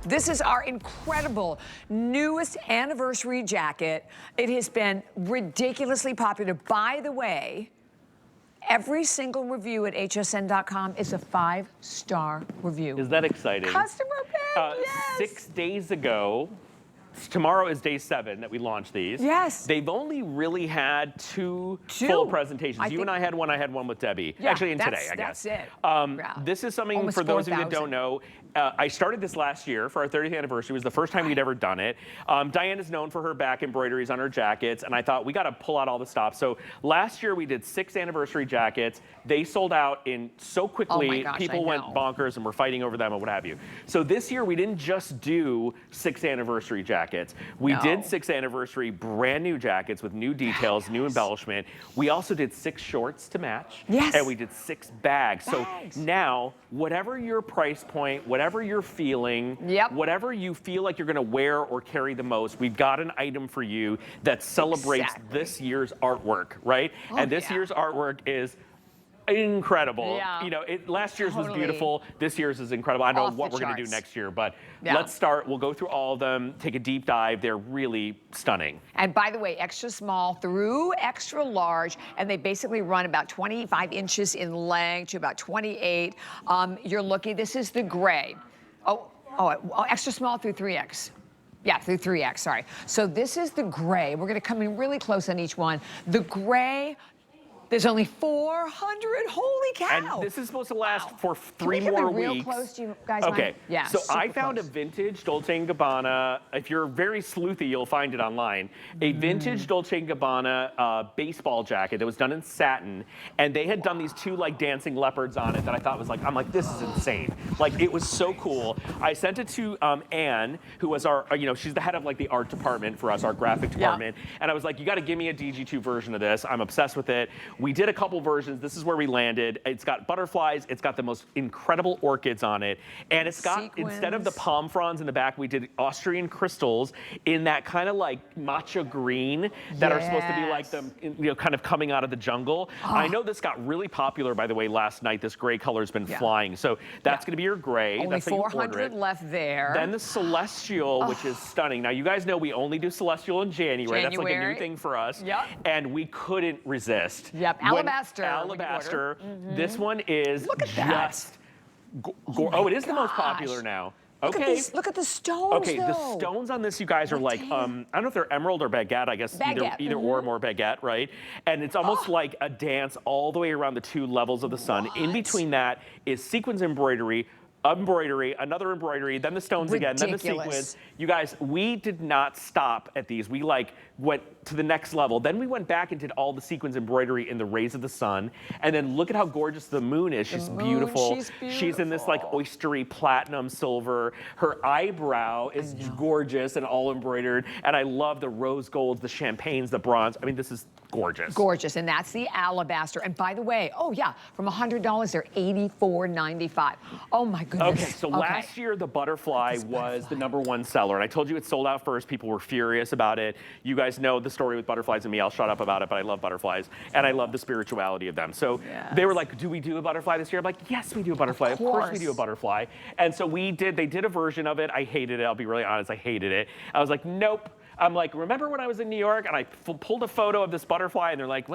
This is our incredible newest anniversary jacket. It has been ridiculously popular. By the way, every single review at hsn.com is a 5-star review. Is that exciting? Customer pick, yes. 6 days ago, tomorrow is day 7 that we launched these. Yes. They've only really had two full presentations. You and I had one with Debbie. Yeah, Actually, today, I guess. That's it. This is something, Almost for those of you that 4,000. don't know, I started this last year for our 30th anniversary. It was the first time we'd ever done it. Diane is known for her back embroideries on her jackets, and I thought we got to pull out all the stops. So last year we did 6 anniversary jackets. They sold out in so quickly. Oh my gosh, people went bonkers and were fighting over them and what have you. So this year we didn't just do 6 anniversary jackets. We did 6 anniversary brand new jackets with new details, new embellishment. We also did 6 shorts to match. Yes. And we did 6 bags. So now, whatever your price point, whatever you're feeling, whatever you feel like you're gonna wear or carry the most, we've got an item for you that celebrates this year's artwork, right? And this year's artwork is incredible. You know, last year's was beautiful. This year's is incredible. I don't know what we're going to do next year, but let's start. We'll go through all of them, take a deep dive. They're really stunning. And by the way, extra small through extra large, and they basically run about 25 inches in length to about 28. You're looking, this is the gray. Extra small through 3X. Yeah, through 3X, sorry. So this is the gray. We're going to come in really close on each one. The gray, there's only 400. Holy cow! And this is supposed to last for 3 Can we more come in real weeks. Close to you guys? Okay. Yeah. So I found a vintage Dolce & Gabbana. If you're very sleuthy, you'll find it online. A vintage Dolce & Gabbana baseball jacket that was done in satin, and they had done these 2 like dancing leopards on it that I thought was like, I'm like, this is insane. Like, it was so cool. I sent it to Anne, who was our, you know, she's the head of like the art department for us, our graphic department, and I was like, you got to give me a DG2 version of this. I'm obsessed with it. We did a couple versions. This is where we landed. It's got butterflies. It's got the most incredible orchids on it. And it's got, instead of the palm fronds in the back, we did Austrian crystals in that kind of like matcha green that are supposed to be like the, you know, kind of coming out of the jungle. I know this got really popular, by the way, last night. This gray color's been flying. So that's going to be your gray. Only that's 400 left there. Then the Celestial, which is stunning. Now, you guys know we only do Celestial in January. That's like a new thing for us. And we couldn't resist. Alabaster. This one is just it is the most popular now. Look at the stones. Okay, the stones on this, you guys, are like, I don't know if they're emerald or baguette. I guess either or more baguette, right? And it's almost like a dance all the way around the 2 levels of the sun. In between that is sequins embroidery, another embroidery, then the stones again, then the sequins. You guys, we did not stop at these. We like went to the next level. Then we went back and did all the sequins embroidery in the rays of the sun. And then look at how gorgeous the moon is. She's beautiful. She's in this like oystery platinum silver. Her eyebrow is gorgeous and all embroidered. And I love the rose golds, the champagnes, the bronze. I mean, this is gorgeous. Gorgeous, and that's the alabaster. And by the way, from $100, they're $84.95. Oh my goodness. Okay, so last year the butterfly was the #1 seller, and I told you it sold out first. People were furious about it. You guys know the story with butterflies and me. I'll shut up about it, but I love butterflies, and I love the spirituality of them. So they were like, do we do a butterfly this year? I'm like, yes, we do a butterfly. Of course we do a butterfly. And so they did a version of it. I hated it. I'll be really honest, I hated it. I was like, nope. I'm like, remember when I was in New York and I pulled a photo of this butterfly and they're like,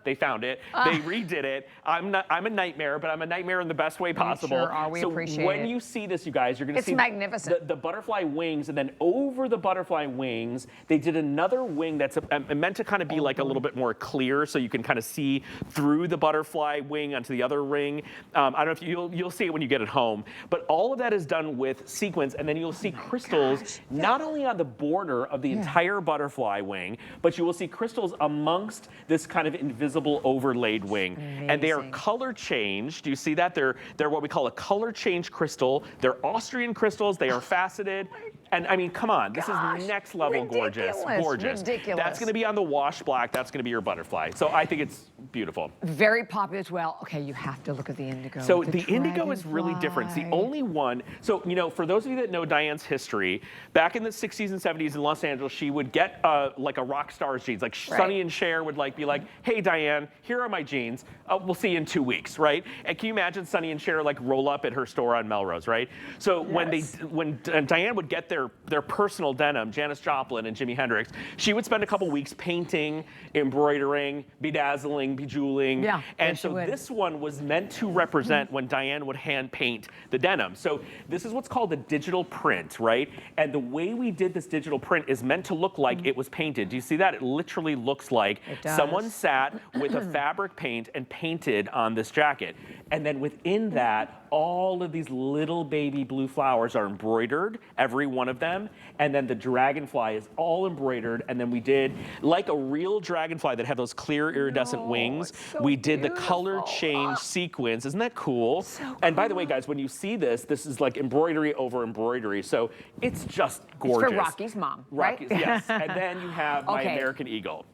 they found it. They redid it. I'm a nightmare, but I'm a nightmare in the best way possible. Sure are. We appreciate it. When you see this, you guys, you're going to see magnificent. The butterfly wings, and then over the butterfly wings, they did another wing that's meant to kind of be like a little bit more clear, so you can kind of see through the butterfly wing onto the other ring. I don't know if you'll see it when you get it home, but all of that is done with sequins, and then you'll see crystals not only on the border of the entire butterfly wing, but you will see crystals amongst this kind of invisible overlaid wing. And they are color changed. Do you see that? They're what we call a color change crystal. They're Austrian crystals. They are faceted. And I mean, come on, this Gosh, is next level gorgeous. Gorgeous. Ridiculous. That's going to be on the wash black. That's going to be your butterfly. So I think it's beautiful. Very popular as well. Okay, you have to look at the indigo. So the indigo is really different. It's the only one. So, you know, for those of you that know Diane's history, back in the 60s and 70s in Los Angeles, she would get like a rock star's jeans. Like Sonny and Cher would like be like, hey, Diane, here are my jeans. We'll see you in 2 weeks, right? And can you imagine Sonny and Cher like roll up at her store on Melrose, right? So when Diane would get their personal denim, Janis Joplin and Jimi Hendrix, she would spend a couple weeks painting, embroidering, bedazzling, bejeweling. Yeah, and so this one was meant to represent when Diane would hand paint the denim. So this is what's called a digital print, right? And the way we did this digital print is meant to look like it was painted. Do you see that? It literally looks like someone sat with a fabric paint and painted on this jacket. And then within that, all of these little baby blue flowers are embroidered, every one of them. And then the dragonfly is all embroidered. And then we did, like a real dragonfly that had those clear iridescent wings, we did the color change sequence. Isn't that cool? And by the way, guys, when you see this, this is like embroidery over embroidery. So it's just gorgeous. It's for Rocky's mom, right? Yes. And then you have my American Eagle.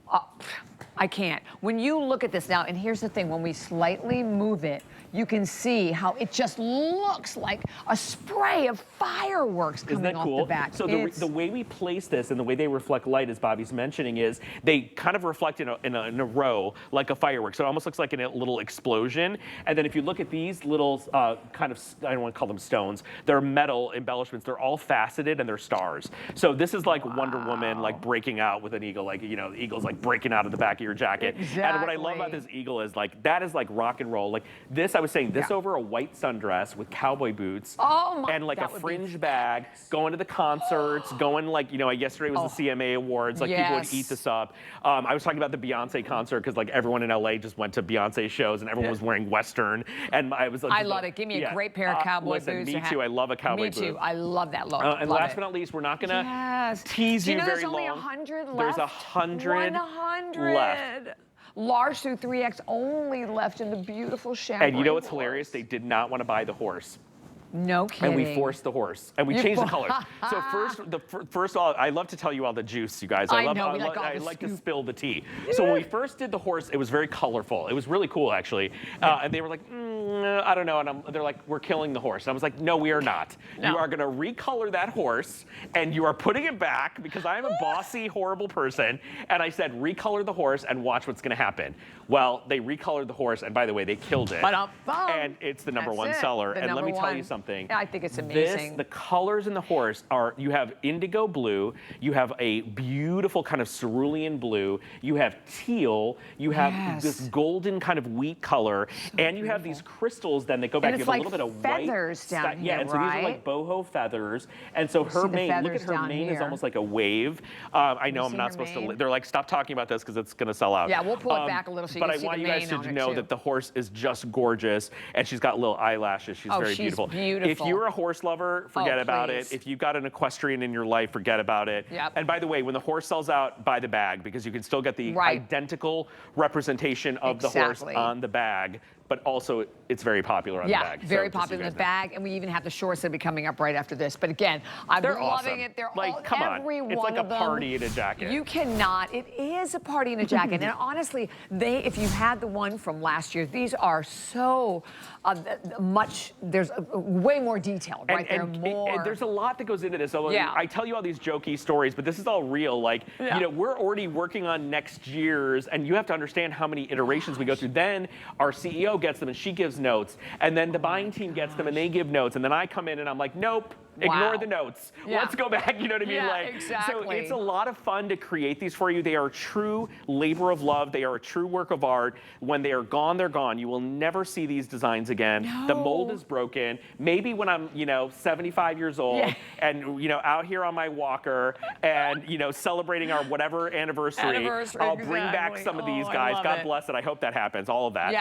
I can't. When you look at this now, and here's the thing, when we slightly move it, you can see how it just looks like a spray of fireworks coming off the back. So the way we place this and the way they reflect light, as Bobby's mentioning, is they kind of reflect in a row like a firework. So it almost looks like a little explosion. And then if you look at these little kind of, I don't want to call them stones, they're metal embellishments. They're all faceted and they're stars. So this is like Wonder Woman like breaking out with an eagle, like, you know, the eagle's like breaking out of the back of your jacket. And what I love about this eagle is like, that is like rock and roll. Like this, I was saying, this over a white sundress with cowboy boots and like a fringe bag, going to the concerts, going like, you know, yesterday was the CMA Awards, like people would eat this up. I was talking about the Beyonce concert because like everyone in LA just went to Beyonce shows and everyone was wearing Western. And I was like, I love it. Give me a great pair of cowboy boots. Me too. I love a cowboy boot. Me too. I love that look. And last but not least, we're not going to tease you very long. There's only 100 left. There's 100 left. Large through 3X only left in the beautiful champagne. And you know what's hilarious? They did not want to buy the horse. No kidding. And we forced the horse, and we changed the color. So first of all, I love to tell you all the juice, you guys. I like to spill the tea. So when we first did the horse, it was very colorful. It was really cool, actually. And they were like, I don't know. And they're like, we're killing the horse. And I was like, no, we are not. No. You are going to recolor that horse, and you are putting it back because I'm a bossy, horrible person. And I said, recolor the horse and watch what's going to happen. Well, they recolored the horse, and by the way, they killed it. And it's the #1 seller. And let me tell you something. Yeah, I think it's amazing. The colors in the horse are, you have indigo blue, you have a beautiful kind of cerulean blue, you have teal, you have this golden kind of wheat color, and you have these crystals then that go back. And you have a little bit of white feathers down here, and so these are like boho feathers. And so her mane, look at her mane is almost like a wave. I know I'm not supposed to, they're like, stop talking about this because it's going to sell out. Yeah, we'll pull it back a little so you can see the mane on it. But I want you guys to know that the horse is just gorgeous, and she's got little eyelashes. She's very beautiful. If you're a horse lover, forget about it. If you've got an equestrian in your life, forget about it. And by the way, when the horse sells out, buy the bag because you can still get the identical representation of the horse on the bag. But also, it's very popular on the bag. Yeah, very popular in the bag, and we even have the shorts that will be coming up right after this. But again, I'm loving it. They're like, all, come on, it's like a party in a jacket. You cannot. It is a party in a jacket. And honestly, if you had the one from last year, these are so much. There's way more detailed, right? And there's a lot that goes into this. So I tell you all these jokey stories, but this is all real. Like, you know, we're already working on next year's, and you have to understand how many iterations we go through. Then our CEO gets them and she gives notes, and then the buying team gets them and they give notes, and then I come in and I'm like, nope, ignore the notes. Let's go back, you know what I mean? Like, so it's a lot of fun to create these for you. They are a true labor of love. They are a true work of art. When they are gone, they're gone. You will never see these designs again. The mold is broken. Maybe when I'm, you know, 75 years old and, you know, out here on my walker and, you know, celebrating our whatever anniversary, I'll bring back some of these guys. God bless it. I hope that happens, all of that.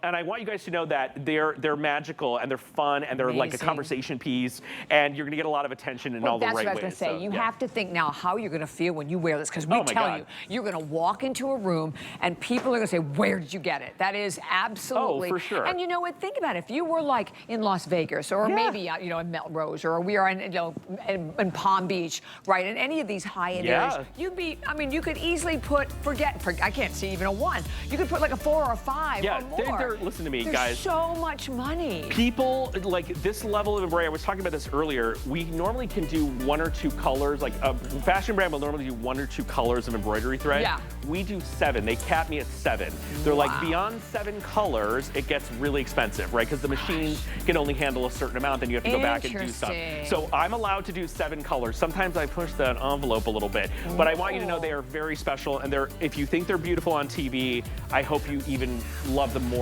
And I want you guys to know that they're magical and they're fun and they're like a conversation piece. and you're gonna get a lot of attention in all the right ways. That's what I was gonna say. You have to think now how you're gonna feel when you wear this, because we tell you, you're gonna walk into a room and people are gonna say, where did you get it? That is absolutely. Oh, for sure. And you know what, think about it. If you were like in Las Vegas, or maybe, you know, in Melrose, or we are in, you know, in Palm Beach, right, in any of these high-end areas, you'd be, I mean, you could easily put, I can't see even a 1. You could put like a 4 or a 5 or more. Listen to me, There's guys. so much money. People, like this level of embroidery, I was talking about this earlier, we normally can do 1 or 2 colors, like a fashion brand will normally do 1 or 2 colors of embroidery thread. Yeah. We do 7, they cap me at 7. They're like, beyond 7 colors, it gets really expensive, right? Because the machine can only handle a certain amount, then you have to go back and do stuff. So I'm allowed to do 7 colors. Sometimes I push that envelope a little bit, but I want you to know they are very special, and if you think they're beautiful on TV, I hope you even love them more